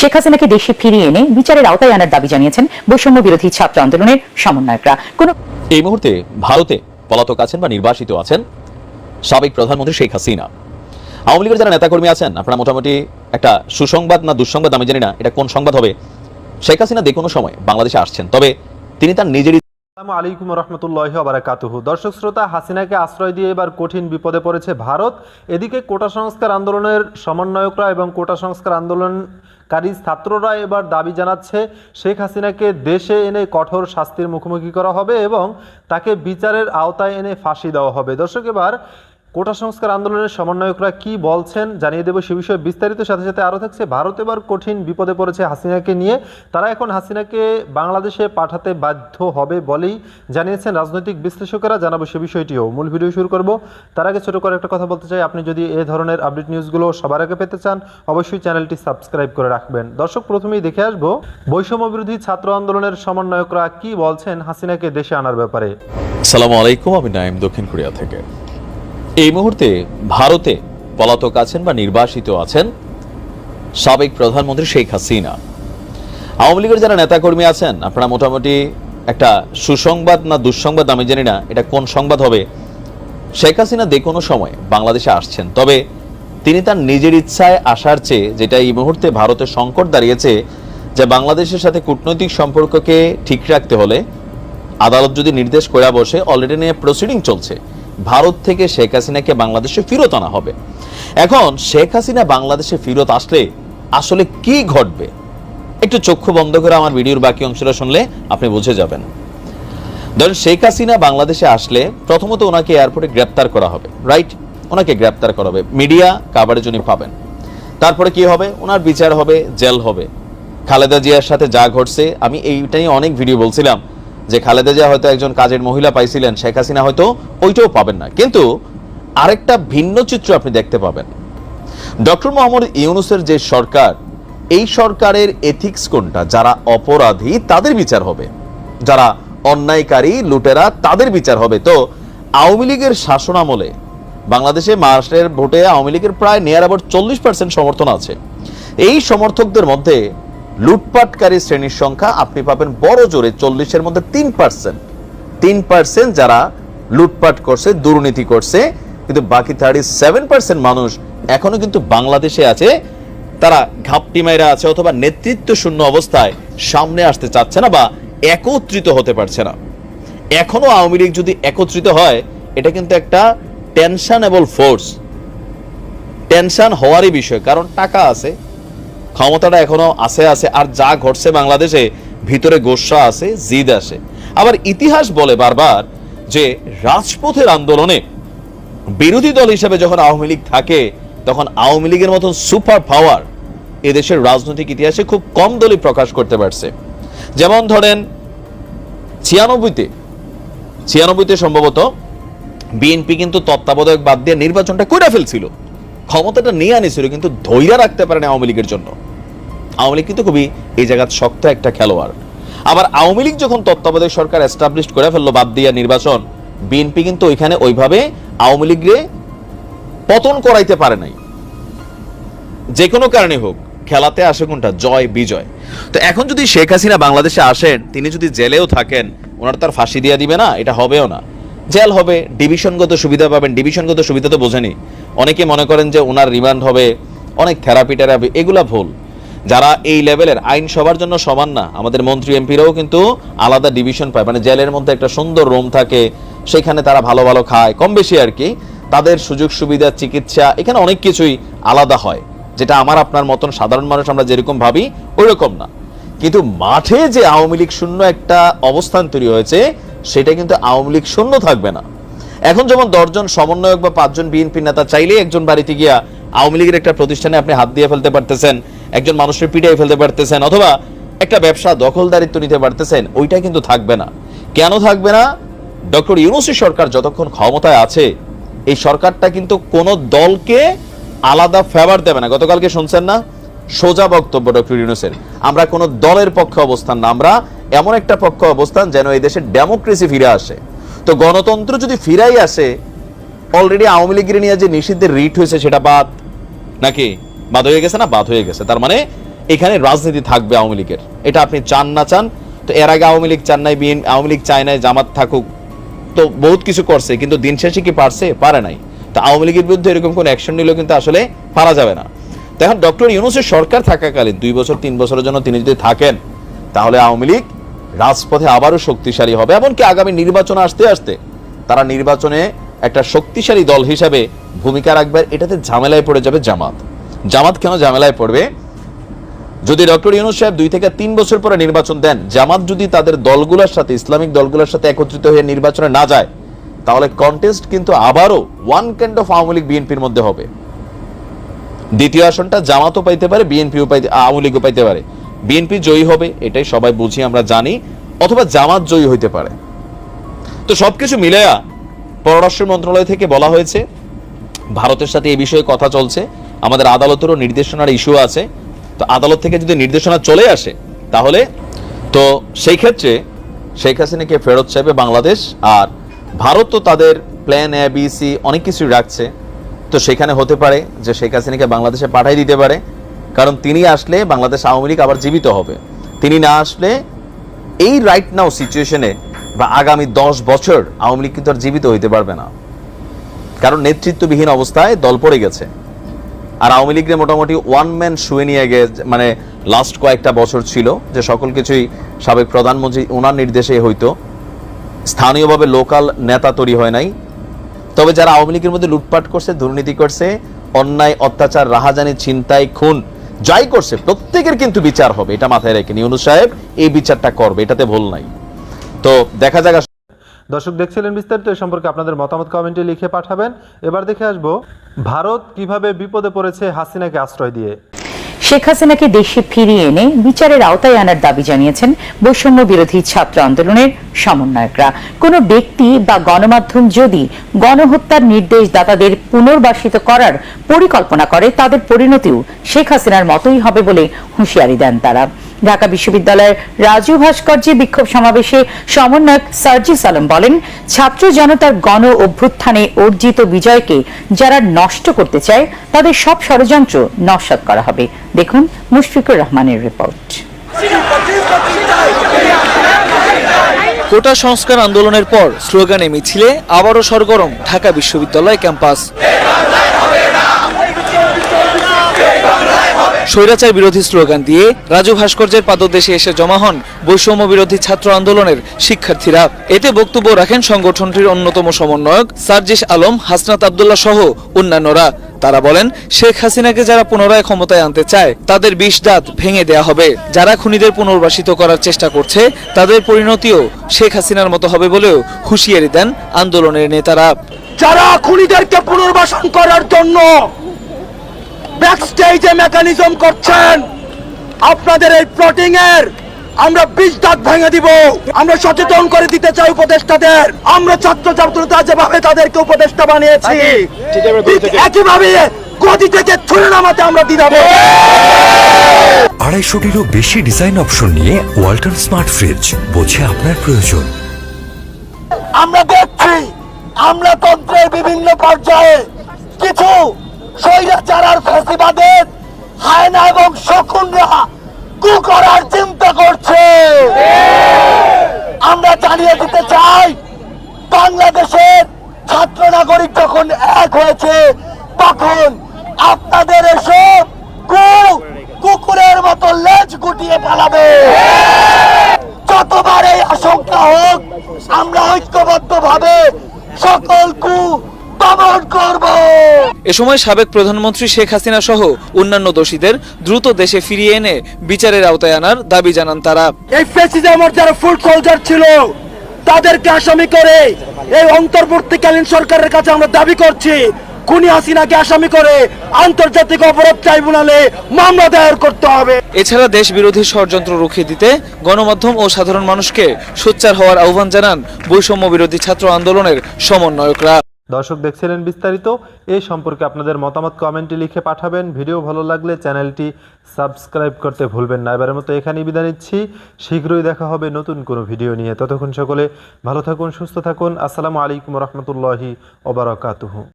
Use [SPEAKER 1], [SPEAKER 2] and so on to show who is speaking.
[SPEAKER 1] শেখ হাসিনাকে দেশে ফিরিয়ে এনে বিচারের আওতায় আনার দাবি জানিয়েছেন বৈষম্য বিরোধী ছাত্র আন্দোলনের সমন্বয়করা।
[SPEAKER 2] এই মুহূর্তে ভারতে পলাতক আছেন বা নির্বাসিত আছেন সাবেক প্রধানমন্ত্রী শেখ হাসিনা। আওয়ামী লীগের যারা নেতাকর্মী আছেন, আপনারা মোটামুটি একটা সুসংবাদ না দুঃসংবাদ আমি জানি না এটা কোন সংবাদ হবে, শেখ হাসিনা যে কোনো সময় বাংলাদেশে আসছেন, তবে তিনি তার নিজেরই।
[SPEAKER 3] আসসালামু আলাইকুম রহমতুল্লাহি ওয়া বারাকাতুহু। দর্শক শ্রোতা, হাসিনাকে আশ্রয় দিয়ে এবার কঠিন বিপদে পড়েছে ভারত। এদিকে কোটা সংস্কার আন্দোলনের সমন্বয়করা এবং কোটা সংস্কার আন্দোলনকারী ছাত্ররা এবার দাবি জানাচ্ছে শেখ হাসিনাকে দেশে এনে কঠোর শাস্তির মুখোমুখি করা হবে এবং তাকে বিচারের আওতায় এনে ফাঁসি দেওয়া হবে। দর্শক, এবার কোটা সংস্কার আন্দোলনের সমন্বয়করা কি বলছেন জানিয়ে দেব সে বিষয়ে বিস্তারিত। সাথে সাথে আরও থাকছে ভারত এবার কঠিন বিপদে পড়েছে হাসিনাকে নিয়ে। তারা এখন হাসিনাকে বাংলাদেশে পাঠাতে বাধ্য হবে বলেই জানিয়েছেন রাজনৈতিক বিশ্লেষকেরা। জানাবো সে বিষয়টিও। মূল ভিডিও শুরু করব তার আগে ছোট করে একটা কথা বলতে চাই, আপনি যদি এই ধরনের আপডেট নিউজগুলো সবার আগে পেতে চান অবশ্যই চ্যানেলটি সাবস্ক্রাইব করে রাখবেন। দর্শক, প্রথমেই দেখে আসবো বৈষম্য বিরোধী ছাত্র আন্দোলনের সমন্বয়করা কি বলছেন হাসিনাকে দেশে আনার ব্যাপারে।
[SPEAKER 2] আসসালামু আলাইকুম, আমি নাইম দক্ষিণ কোরিয়া থেকে। এই মুহূর্তে ভারতে পলাতক আছেন বা নির্বাসিত আছেন সাবেক প্রধানমন্ত্রী শেখ হাসিনা। আওয়ামী লীগের যারা নেতাকর্মী আছেন, আপনারা মোটামুটি একটা সুসংবাদ না দুঃসংবাদ আমি জানি না এটা কোন সংবাদ হবে, শেখ হাসিনা যে কোনো সময় বাংলাদেশে আসছেন, তবে তিনি তার নিজের ইচ্ছায় আসার চেয়ে, যেটা এই মুহূর্তে ভারতের সংকট দাঁড়িয়েছে যে বাংলাদেশের সাথে কূটনৈতিক সম্পর্ককে ঠিক রাখতে হলে আদালত যদি নির্দেশ করে বসে, অলরেডি নিয়ে প্রসিডিং চলছে, ভারত থেকে শেখ হাসিনাকে বাংলাদেশে ফেরত আনা হবে। এখন শেখ হাসিনা বাংলাদেশে ফেরত আসলে আসলে কি ঘটবে, একটু চক্ষু বন্ধ করে আমার ভিডিওর বাকি অংশটা শুনলে আপনি বুঝে যাবেন। ধরেন, শেখ হাসিনা বাংলাদেশে আসলে প্রথমত ওনাকে এয়ারপোর্টে গ্রেপ্তার করা হবে, রাইট? ওনাকে গ্রেপ্তার করা হবে, মিডিয়া কাভারেজ উনি পাবেন। তারপরে কি হবে? ওনার বিচার হবে, জেল হবে। খালেদা জিয়ার সাথে যা ঘটছে, আমি এইটাই অনেক ভিডিও বলছিলাম যে খালেদা জিয়া হয়তো একজন কাজের মহিলা পাইছিলেন, শেখ হাসিনা হয়তো ওইটাও পাবেন না। কিন্তু আরেকটা ভিন্ন চিত্র আপনি দেখতে পাবেন। ডক্টর মোহাম্মদ ইউনূসের যে সরকার, এই সরকারের এথিক্স কোনটা? যারা অপরাধী তাদের বিচার হবে, যারা অন্যায়কারী লুটেরা তাদের বিচার হবে। তো আওয়ামী লীগের শাসনামলে বাংলাদেশে মার্চের ভোটে আওয়ামী লীগের প্রায় নিয়ার অ্যাবাউট 40% সমর্থন আছে। এই সমর্থকদের মধ্যে লুটপাটকারী শ্রেণীর সংখ্যা আপনি পাবেন বড় জোরে 40-এর মধ্যে 3% যারা লুটপাট করছে, দুর্নীতি করছে। কিন্তু বাকি 37% মানুষ এখনো কিন্তু বাংলাদেশে আছে, তারা ঘাপটি মাইরা আছে অথবা নেতৃত্ব শূন্য অবস্থায় সামনে আসতে চাচ্ছে না বা একত্রিত হতে পারছে না। এখনো আওয়ামী লীগ যদি একত্রিত হয়, এটা কিন্তু একটা টেনশনেবল ফোর্স, টেনশন হওয়ারই বিষয়, কারণ টাকা আছে, ক্ষমতাটা এখনো আছে। আর যা ঘটছে বাংলাদেশে, ভিতরে গোসা আছে, জিদ আসে। আবার ইতিহাস বলে বারবার যে রাজপথের আন্দোলনে বিরোধী দল হিসেবে যখন আওয়ামী লীগ থাকে, তখন আওয়ামী লীগের মতন সুপার পাওয়ার এদেশের রাজনৈতিক ইতিহাসে খুব কম দলই প্রকাশ করতে পারছে। যেমন ধরেন 96-তে সম্ভবত বিএনপি কিন্তু তত্ত্বাবধায়ক বাদ দিয়ে নির্বাচনটা করে ফেলছিল, ক্ষমতাটা নিয়ে আনিছিল, কিন্তু ধৈর্য রাখতে পারেনি আওয়ামী লীগের জন্য। আওয়ামী লীগ কিন্তু খুবই এই জায়গায় শক্ত একটা খেলোয়াড়। আবার আওয়ামী লীগ যখন তত্ত্বাবধায়ক সরকার এস্টাবলিশ করে ফেললো বাদ দিয়া নির্বাচন, বিএনপি কিন্তু ওইখানে ওইভাবে আওয়ামী লীগরে পতন করাইতে পারে নাই। যে কোনো কারণে হোক, খেলাতে আসে কোনটা? জয় বিজয়। তো এখন যদি শেখ হাসিনা বাংলাদেশে আসেন, তিনি যদি জেলেও থাকেন, ওনার তার ফাঁসি দিয়ে দিবে না, এটা হবেও না। জেল হবে, ডিভিশনগত সুবিধা পাবেন। ডিভিশনগত সুবিধা তো বোঝেনি। অনেকে মনে করেন যে ওনার রিমান্ড হবে, অনেক থেরাপি টেরাপি, এগুলা ভুল। যারা এই লেভেলের, আইন সবার জন্য সমান না, আমাদের মন্ত্রী এমপিরাও কিন্তু আলাদা ডিভিশন পায়, মানে জেলের মধ্যে একটা সুন্দর রুম থাকে, সেখানে তারা ভালো ভালো খায়, কম বেশি আর কি। তাদের সুযোগ সুবিধা, চিকিৎসা, এখানে অনেক কিছুই আলাদা হয়, যেটা আমার আপনার মতন সাধারণ মানুষ আমরা যেরকম ভাবি ওই রকম না। কিন্তু মাঠে যে আওয়ামী লীগ শূন্য একটা অবস্থান তৈরি হয়েছে, সেটা কিন্তু আওয়ামী লীগ শূন্য থাকবে না। এখন যেমন 10 জন সমন্বয়ক বা 5 জন বিএনপি নেতা চাইলেই একজন বাড়িতে গিয়া আওয়ামী লীগের একটা প্রতিষ্ঠানে আপনি হাত দিয়ে ফেলতে পারতেছেন, একজন মানুষের পিটাই ফেলতে পারতেছেন, অথবা একটা ব্যবসা দখলদারিত্ব নিতে পারতেছেন, ওইটা কিন্তু থাকবে না। কেন থাকবে না? ডক্টর ইউনূসের সরকার যতক্ষণ ক্ষমতায় আছে, এই সরকারটা কিন্তু কোনো দলকে আলাদা ফেভার দেবে না। গতকালকে শুনছেন না, সোজা বক্তব্য ডক্টর ইউনূসের, আমরা কোনো দলের পক্ষে অবস্থান না, আমরা এমন একটা পক্ষে অবস্থান যেন এই দেশে ডেমোক্রেসি ফিরে আসে। তো গণতন্ত্র যদি ফিরাই আসে, অলরেডি আওয়ামী লীগের নিয়ে যে নিষিদ্ধের রিট হয়েছে সেটা বাদ নাকি? বাদ হয়ে গেছে না? বাদ হয়ে গেছে। তার মানে এখানে রাজনীতি থাকবে আওয়ামী লীগের, এটা আপনি চান না চান। তো এর আগে আওয়ামী লীগ চান নাই, আওয়ামী লীগ চায় নাই জামাত থাকুক, তো বহুত কিছু করছে, কিন্তু দিন শেষে কি পারছে? পারে নাই। তো আওয়ামী লীগের বিরুদ্ধে এরকম কোন অ্যাকশন নিলেও কিন্তু আসলে পারা যাবে না। তো এখন ডক্টর ইউনূসের সরকার থাকাকালীন 2 বছর 3 বছরের জন্য তিনি যদি থাকেন, তাহলে আওয়ামী লীগ রাজপথে আবারও শক্তিশালী হবে। এমনকি আগামী নির্বাচন আসতে আসতে তারা নির্বাচনে একটা শক্তিশালী দল হিসাবে ভূমিকা রাখবে। এটাতে ঝামেলায় পড়ে যাবে জামাত। জামাত কেন ঝামেলায় পড়বে? যদি ডক্টর ইউনূস সাহেব 2 থেকে 3 বছর পরে নির্বাচন দেন, জামাত যদি তাদের দলগুলোর সাথে, ইসলামিক দলগুলোর সাথে একত্রিত হয়ে নির্বাচনে না যায়, তাহলে কন্টেস্ট কিন্তু আবারও one kind of Awami League বিএনপির মধ্যে হবে। দ্বিতীয় আসনটা জামাতও পাইতে পারে, বিএনপিও আওয়ামী লীগও পাইতে পারে। বিএনপি জয়ী হবে, এটাই সবাই বুঝি, আমরা জানি, অথবা জামাত জয়ী হইতে পারে। তো সবকিছু মিলায়া পররাষ্ট্র মন্ত্রণালয় থেকে বলা হয়েছে ভারতের সাথে এই বিষয়ে কথা চলছে, আমাদের আদালতেরও নির্দেশনার ইস্যু আছে। তো আদালত থেকে যদি নির্দেশনা চলে আসে, তাহলে তো সেই ক্ষেত্রে শেখ হাসিনাকে ফেরত চাইবে বাংলাদেশ। আর ভারত তো তাদের প্ল্যান এ বি সি অনেক কিছু রাখছে। তো সেখানে হতে পারে যে শেখ হাসিনাকে বাংলাদেশে পাঠিয়ে দিতে পারে, কারণ তিনি আসলে বাংলাদেশ আওয়ামী লীগ আবার জীবিত হবে। তিনি না আসলে এই রাইট নাও সিচুয়েশনে বা আগামী 10 বছর আওয়ামী লীগ কিন্তু আর জীবিত হইতে পারবে না, কারণ নেতৃত্ববিহীন অবস্থায় দল পড়ে গেছে। আর আওয়ামী লীগের মোটামুটি ওয়ান ম্যান শুয়ে নিয়ে মানে লাস্ট কয়েকটা বছর ছিল যে সকল কিছুই সাবেক প্রধানমন্ত্রী ওনার নির্দেশে হইতো, স্থানীয়ভাবে লোকাল নেতা তৈরি হয় নাই। তবে যারা আওয়ামী লীগের মধ্যে লুটপাট করছে, দুর্নীতি করছে, অন্যায় অত্যাচার, রাহাজানি, ছিনতাই, খুন যাই করছে, প্রত্যেকের কিন্তু বিচার হবে, এটা মাথায় রেখে ইউনূস সাহেব এই বিচারটা করবে, এটাতে ভুল নাই। তো দেখা যাক।
[SPEAKER 3] দর্শক দেখছিলেন বিস্তারিত, এই সম্পর্কে আপনাদের মতামত কমেন্টে লিখে পাঠাবেন। এবার দেখে আসবো ভারত কিভাবে বিপদে পড়েছে হাসিনাকে আশ্রয় দিয়ে।
[SPEAKER 1] শেখ হাসিনাকে দেশে ফিরিয়ে এনে বিচারের আওতায় আনার দাবি জানিয়েছেন বৈষম্য বিরোধী ছাত্র আন্দোলনের সমন্বয়করা। কোনো ব্যক্তি বা গণমাধ্যম যদি গণহত্যার নির্দেশদাতাদের পুনর্বাসিত করার পরিকল্পনা করে, তাদের পরিণতিও শেখ হাসিনার মতোই হবে বলে হুঁশিয়ারি দেন তারা। ঢাকা বিশ্ববিদ্যালয়ের রাজু ভাস্কর্যে বিক্ষোভ সমাবেশে সমন্বয়ক সার্জিস আলম বলেন, ছাত্র জনতার গণ অভ্যুত্থানে অর্জিত বিজয়কে যারা নষ্ট করতে চায়, তাদের সব ষড়যন্ত্র নস্যাৎ করা হবে। দেখুন মুশফিকুর রহমানের রিপোর্ট।
[SPEAKER 4] কোটা সংস্কার আন্দোলনের পর স্লোগানে মিছিলে আবারও সরগরম ঢাকা বিশ্ববিদ্যালয় ক্যাম্পাস। স্বৈরাচার বিরোধী স্লোগান দিয়ে রাজু ভাস্কর্যের পাদদেশে এসে জমা হন বৈষম্য বিরোধী ছাত্র আন্দোলনের শিক্ষার্থীরা। এতে বক্তব্য রাখেন সংগঠনটির অন্যতম সমন্বয়ক সার্জিস আলম, হাসনাত আব্দুল্লাহ সহ অন্যান্যরা। তারা বলেন, শেখ হাসিনাকে যারা পুনরায় ক্ষমতায় আনতে চায়, তাদের 20 দাঁত ভেঙে দেয়া হবে। যারা খুনিদের পুনর্বাসিত করার চেষ্টা করছে, তাদের পরিণতিও শেখ হাসিনার মতো হবে বলেও হুঁশিয়ারি দেন আন্দোলনের নেতারা।
[SPEAKER 5] যারা খুনিদেরকে পুনর্বাসন করার জন্য ব্যাকস্টেজে মেকানিজম করছেন, আপনাদের এই প্লটিং এর আমরা 20 দাঁত ভেঙে দিব। আমরা সচেতন করে দিতে চাই উপদেষ্টাদের। আমরা ছাত্র ছাত্রতা যেভাবে তাদেরকে উপদেষ্টা বানিয়েছি, একইভাবে গদি থেকে ছুড়ে নামাতে আমরা দিদাবো।
[SPEAKER 6] 250-টিরও বেশি ডিজাইন অপশন নিয়ে ওয়ালটন স্মার্ট ফ্রিজ, বোঝে আপনার প্রয়োজন।
[SPEAKER 5] আমরা দেখছি আমলাতন্ত্রের বিভিন্ন পর্যায়ে কিছু স্বৈরাচার আর ফ্যাসিবাদের হায়না এবং শকুনরা কু করার চিন্তা করছে। আমরা জানিয়ে দিতে চাই, বাংলাদেশের ছাত্র নাগরিক যখন এক হয়েছে, তখন আপনাদের এসব কুকুরের মতো লেজ গুটিয়ে পালাবে। যতবার এই আশঙ্কা হোক, আমরা ঐক্যবদ্ধভাবে সকল কু দমন করব।
[SPEAKER 4] এ সময় সাবেক প্রধানমন্ত্রী শেখ হাসিনা সহ অন্যান্য দোষীদের দ্রুত দেশে ফিরিয়ে এনে বিচারের আওতায় আনার দাবি জানান তারা।
[SPEAKER 5] এই ফ্যাসিজমের যারা ফুড সোলজার ছিল, তাদেরকে আসামি করে এই অন্তর্বর্তীকালীন সরকারের কাছে আমরা দাবি করছি, খুনি হাসিনাকে আসামি করে আন্তর্জাতিক অপরাধ ট্রাইব্যুনালে মামলা দায়ের করতে হবে।
[SPEAKER 4] এছাড়া দেশ বিরোধী ষড়যন্ত্র রুখে দিতে গণমাধ্যম ও সাধারণ মানুষকে সোচ্চার হওয়ার আহ্বান জানান বৈষম্য বিরোধী ছাত্র আন্দোলনের সমন্বয়করা।
[SPEAKER 3] দর্শক দেখছিলেন বিস্তারিত, এই সম্পর্কে আপনাদের মতামত কমেন্টে লিখে পাঠাবেন। ভিডিও ভালো লাগলে চ্যানেলটি সাবস্ক্রাইব করতে ভুলবেন না। এবারের মতো এখানেই বিদায় নিচ্ছি, শীঘ্রই দেখা হবে নতুন কোনো ভিডিও নিয়ে। ততক্ষণ সকলে ভালো থাকুন, সুস্থ থাকুন। আসসালামু আলাইকুম রহমতুল্লাহি ওয়া বারাকাতুহু।